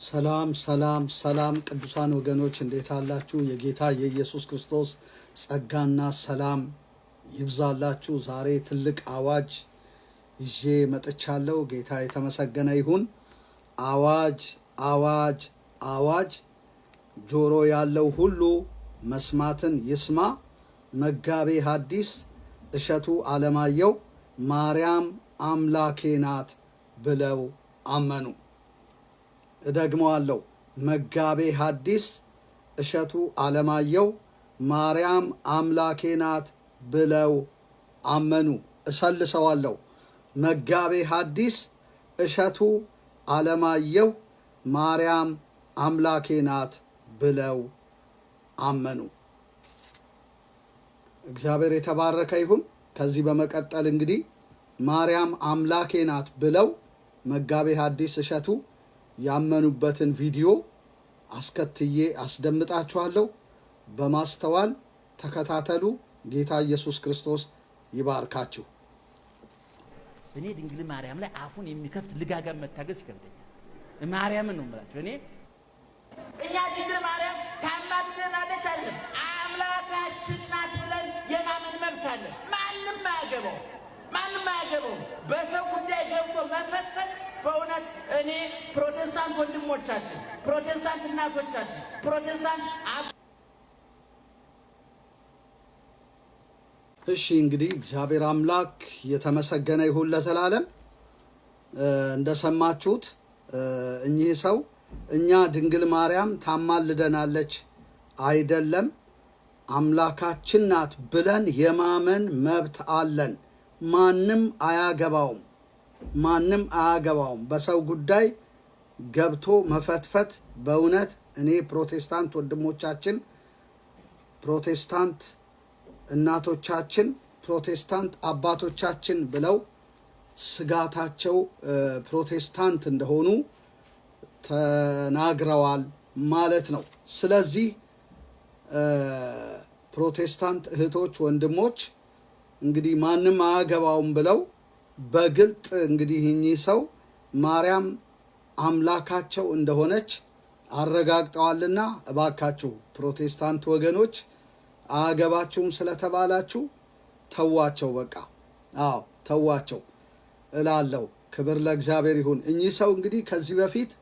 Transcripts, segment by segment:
ሰላም ሰላም ሰላም ቅዱሳን ወገኖች እንዴት አላችሁ? የጌታ የኢየሱስ ክርስቶስ ጸጋና ሰላም ይብዛላችሁ። ዛሬ ትልቅ አዋጅ ይዤ መጥቻለሁ። ጌታ የተመሰገነ ይሁን። አዋጅ አዋጅ አዋጅ! ጆሮ ያለው ሁሉ መስማትን ይስማ። መጋቤ ሐዲስ እሸቱ ዓለማየሁ ማርያም አምላኬ ናት ብለው አመኑ። እደግመዋለሁ። መጋቤ ሐዲስ እሸቱ ዓለማየሁ ማርያም አምላኬ ናት ብለው አመኑ። እሰልሰዋለሁ። መጋቤ ሐዲስ እሸቱ ዓለማየሁ ማርያም አምላኬ ናት ብለው አመኑ። እግዚአብሔር የተባረከ ይሁን። ከዚህ በመቀጠል እንግዲህ ማርያም አምላኬ ናት ብለው መጋቤ ሐዲስ እሸቱ ያመኑበትን ቪዲዮ አስከትዬ አስደምጣችኋለሁ። በማስተዋል ተከታተሉ። ጌታ ኢየሱስ ክርስቶስ ይባርካችሁ። እኔ ድንግል ማርያም ላይ አፉን የሚከፍት ልጋጋም መታገስ ይከብደኛል። ማርያምን ነው የምላችሁ። እኛ ድንግል ማርያም ታማልደናለች አለ አምላካችን ናት ብለን የማመን መብት አለ። ማንም አያገባው። በሰው ጉዳይ ገብቶ መፈትፈት በእውነት እኔ ፕሮቴስታንት ወንድሞቻችን፣ ፕሮቴስታንት እናቶቻችን፣ ፕሮቴስታንት እሺ እንግዲህ እግዚአብሔር አምላክ የተመሰገነ ይሁን ለዘላለም። እንደሰማችሁት እኚህ ሰው እኛ ድንግል ማርያም ታማልደናለች አይደለም አምላካችን ናት ብለን የማመን መብት አለን። ማንም አያገባውም። በሰው ጉዳይ ገብቶ መፈትፈት በእውነት እኔ ፕሮቴስታንት ወንድሞቻችን፣ ፕሮቴስታንት እናቶቻችን፣ ፕሮቴስታንት አባቶቻችን ብለው ስጋታቸው ፕሮቴስታንት እንደሆኑ ተናግረዋል ማለት ነው። ስለዚህ ፕሮቴስታንት እህቶች ወንድሞች እንግዲህ ማንም አያገባውም ብለው በግልጥ እንግዲህ እኚህ ሰው ማርያም አምላካቸው እንደሆነች አረጋግጠዋልና እባካችሁ ፕሮቴስታንት ወገኖች አያገባችሁም ስለተባላችሁ ተዋቸው። በቃ ተዋቸው እላለሁ። ክብር ለእግዚአብሔር ይሁን። እኚህ ሰው እንግዲህ ከዚህ በፊት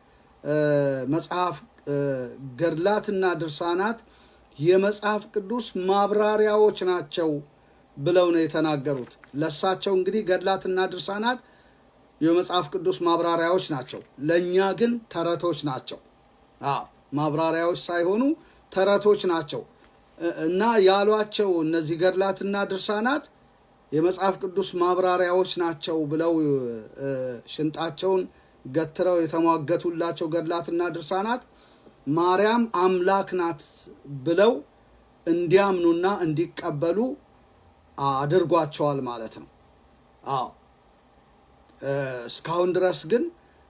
መጽሐፍ ገድላትና ድርሳናት የመጽሐፍ ቅዱስ ማብራሪያዎች ናቸው ብለው ነው የተናገሩት። ለሳቸው እንግዲህ ገድላትና ድርሳናት የመጽሐፍ ቅዱስ ማብራሪያዎች ናቸው፣ ለእኛ ግን ተረቶች ናቸው። ማብራሪያዎች ሳይሆኑ ተረቶች ናቸው እና ያሏቸው እነዚህ ገድላትና ድርሳናት የመጽሐፍ ቅዱስ ማብራሪያዎች ናቸው ብለው ሽንጣቸውን ገትረው የተሟገቱላቸው ገድላትና ድርሳናት ማርያም አምላክ ናት ብለው እንዲያምኑና እንዲቀበሉ አድርጓቸዋል ማለት ነው። እስካሁን ድረስ ግን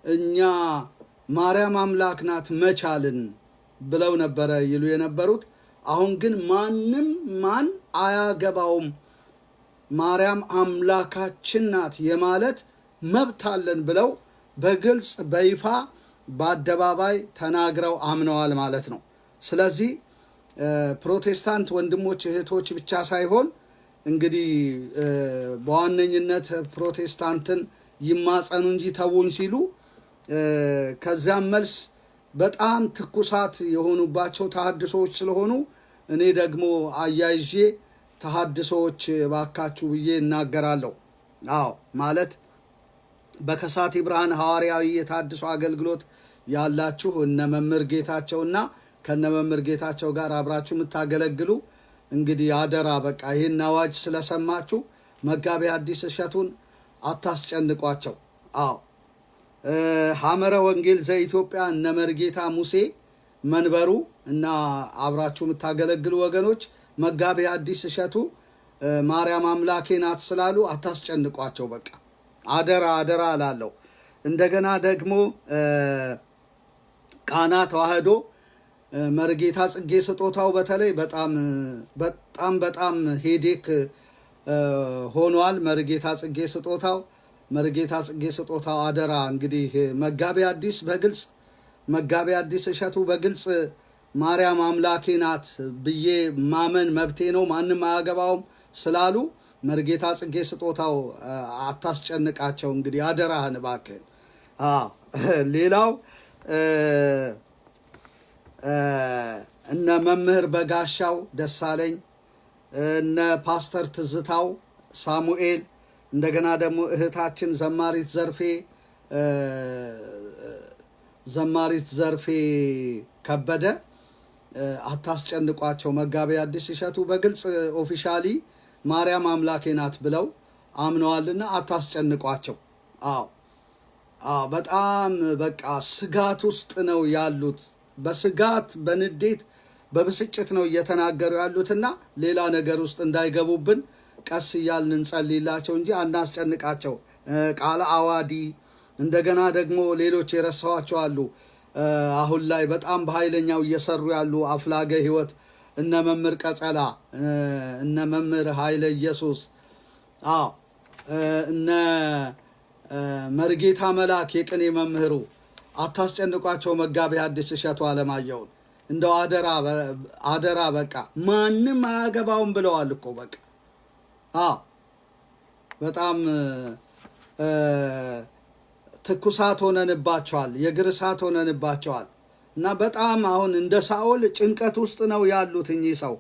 እኛ ማርያም አምላክ ናት መቻልን ብለው ነበረ ይሉ የነበሩት። አሁን ግን ማን አያገባውም፣ ማርያም አምላካችን ናት የማለት መብት አለን ብለው በግልጽ በይፋ በአደባባይ ተናግረው አምነዋል ማለት ነው። ስለዚህ ፕሮቴስታንት ወንድሞች እህቶች ብቻ ሳይሆን እንግዲህ በዋነኝነት ፕሮቴስታንትን ይማጸኑ እንጂ ተውኝ ሲሉ ከዚያም መልስ በጣም ትኩሳት የሆኑባቸው ተሐድሶዎች ስለሆኑ እኔ ደግሞ አያይዤ ተሐድሶዎች ባካችሁ ብዬ እናገራለሁ። ማለት በከሳቴ ብርሃን ሐዋርያዊ የተሐድሶ አገልግሎት ያላችሁ እነ መምህር ጌታቸውና ከነ መምህር ጌታቸው ጋር አብራችሁ የምታገለግሉ እንግዲህ አደራ በቃ ይህን አዋጅ ስለሰማችሁ መጋቤ ሐዲስ እሸቱን አታስጨንቋቸው። ሐመረ ወንጌል ዘኢትዮጵያ እነ መርጌታ ሙሴ መንበሩ እና አብራችሁ የምታገለግሉ ወገኖች መጋቤ ሐዲስ እሸቱ ማርያም አምላኬ ናት ስላሉ አታስጨንቋቸው። በቃ አደራ እላለሁ። እንደገና ደግሞ ቃና ተዋህዶ መርጌታ ጽጌ ስጦታው በተለይ በጣም ሄዴክ ሆኗል። መርጌታ ጽጌ ስጦታው አደራ እንግዲህ መጋቤ ሐዲስ በግልጽ መጋቤ ሐዲስ እሸቱ በግልጽ ማርያም አምላኬ ናት ብዬ ማመን መብቴ ነው፣ ማንም አያገባውም ስላሉ መርጌታ ጽጌ ስጦታው አታስጨንቃቸው። እንግዲህ አደራህን እባክህን። ሌላው እነ መምህር በጋሻው ደሳለኝ፣ እነ ፓስተር ትዝታው ሳሙኤል፣ እንደገና ደግሞ እህታችን ዘማሪት ዘርፌ ከበደ አታስጨንቋቸው። መጋቤ ሐዲስ እሸቱ በግልጽ ኦፊሻሊ ማርያም አምላኬ ናት ብለው አምነዋልና አታስጨንቋቸው። በጣም በቃ ስጋት ውስጥ ነው ያሉት። በስጋት በንዴት በብስጭት ነው እየተናገሩ ያሉትና ሌላ ነገር ውስጥ እንዳይገቡብን ቀስ እያልን እንጸልይላቸው እንጂ አናስጨንቃቸው። ቃለ አዋዲ እንደገና ደግሞ ሌሎች የረሳኋቸው አሉ። አሁን ላይ በጣም በኃይለኛው እየሰሩ ያሉ አፍላገ ሕይወት እነ መምህር ቀጸላ፣ እነ መምህር ኃይለ ኢየሱስ፣ እነ መርጌታ መላክ የቅኔ መምህሩ አታስጨንቋቸው። መጋቤ ሐዲስ እሸቱ አለማየሁን እንደው አደራ በቃ ማንም አያገባውም ብለዋል እኮ በቃ በጣም ትኩሳት ሆነንባቸዋል፣ የእግር እሳት ሆነንባቸዋል። እና በጣም አሁን እንደ ሳኦል ጭንቀት ውስጥ ነው ያሉት እኚህ ሰው።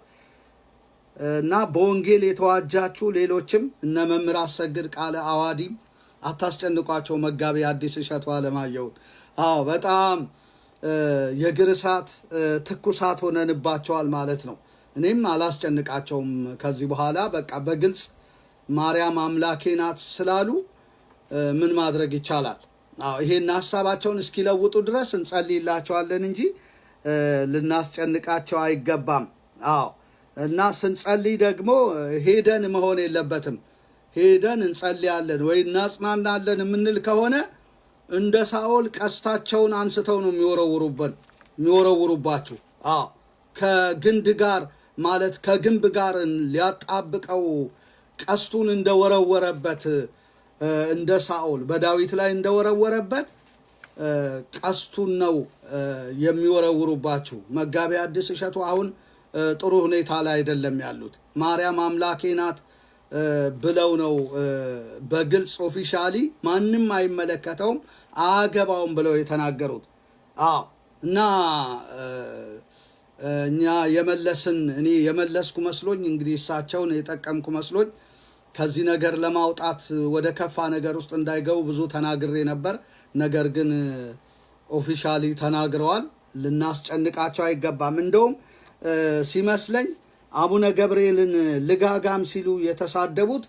እና በወንጌል የተዋጃችሁ ሌሎችም እነ መምህር አሰግድ ቃለ አዋዲም አታስጨንቋቸው መጋቤ ሐዲስ እሸቱ አለማየሁን። በጣም የእግር እሳት ትኩሳት ሆነንባቸዋል ማለት ነው። እኔም አላስጨንቃቸውም ከዚህ በኋላ በቃ በግልጽ ማርያም አምላኬ ናት ስላሉ ምን ማድረግ ይቻላል? ይሄን ሀሳባቸውን እስኪለውጡ ድረስ እንጸልይላቸዋለን እንጂ ልናስጨንቃቸው አይገባም። እና ስንጸልይ ደግሞ ሄደን መሆን የለበትም። ሄደን እንጸልያለን ወይ እናጽናናለን የምንል ከሆነ እንደ ሳኦል ቀስታቸውን አንስተው ነው የሚወረውሩባችሁ። ከግንድ ጋር ማለት ከግንብ ጋር ሊያጣብቀው ቀስቱን እንደወረወረበት እንደ ሳኦል በዳዊት ላይ እንደወረወረበት ቀስቱን ነው የሚወረውሩባችሁ። መጋቤ ሐዲስ እሸቱ አሁን ጥሩ ሁኔታ ላይ አይደለም ያሉት። ማርያም አምላኬ ናት ብለው ነው በግልጽ ኦፊሻሊ ማንም አይመለከተውም አገባውም ብለው የተናገሩት። እና እኛ እኔ የመለስኩ መስሎኝ እንግዲህ እሳቸውን የጠቀምኩ መስሎኝ ከዚህ ነገር ለማውጣት ወደ ከፋ ነገር ውስጥ እንዳይገቡ ብዙ ተናግሬ ነበር። ነገር ግን ኦፊሻሊ ተናግረዋል። ልናስጨንቃቸው አይገባም። እንደውም ሲመስለኝ አቡነ ገብርኤልን ልጋጋም ሲሉ የተሳደቡት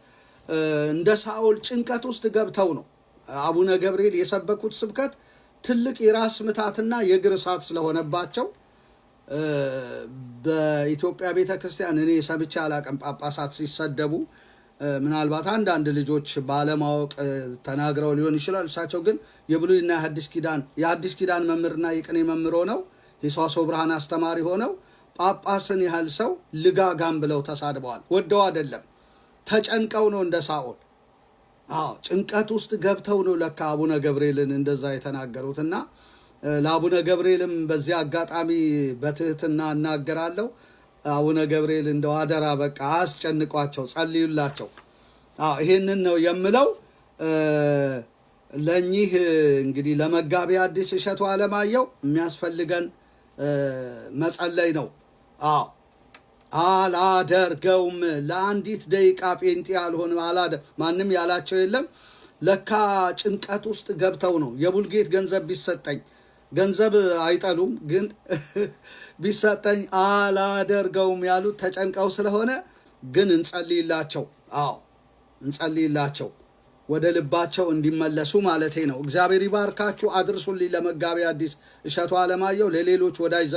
እንደ ሳኦል ጭንቀት ውስጥ ገብተው ነው። አቡነ ገብርኤል የሰበኩት ስብከት ትልቅ የራስ ምታትና የእግር እሳት ስለሆነባቸው በኢትዮጵያ ቤተ ክርስቲያን እኔ ሰምቼ አላቅም ጳጳሳት ሲሰደቡ። ምናልባት አንዳንድ ልጆች ባለማወቅ ተናግረው ሊሆን ይችላል። እሳቸው ግን የብሉይና የሐዲስ ኪዳን መምህርና የቅኔ መምህር ሆነው የሰዋስወ ብርሃን አስተማሪ ሆነው ጳጳስን ያህል ሰው ልጋጋም ብለው ተሳድበዋል። ወደው አይደለም፣ ተጨንቀው ነው እንደ ሳኦል። ጭንቀት ውስጥ ገብተው ነው ለካ አቡነ ገብርኤልን እንደዛ የተናገሩትና ለአቡነ ገብርኤልም በዚህ አጋጣሚ በትህትና እናገራለሁ። አቡነ ገብርኤል እንደው አደራ በቃ አያስጨንቋቸው፣ ጸልዩላቸው። ይሄንን ነው የምለው። ለእኚህ እንግዲህ ለመጋቤ ሐዲስ እሸቱ አለማየሁ የሚያስፈልገን መጸለይ ነው። አላደርገውም ለአንዲት ደቂቃ ጴንጤ ያልሆነ ማንም ያላቸው የለም። ለካ ጭንቀት ውስጥ ገብተው ነው። የቡልጌት ገንዘብ ቢሰጠኝ ገንዘብ አይጠሉም፣ ግን ቢሰጠኝ አላደርገውም ያሉት ተጨንቀው ስለሆነ ግን እንጸልይላቸው። እንጸልይላቸው ወደ ልባቸው እንዲመለሱ ማለቴ ነው። እግዚአብሔር ይባርካችሁ። አድርሱልኝ ለመጋቤ ሐዲስ እሸቱ አለማየሁ ለሌሎች ወዳጅ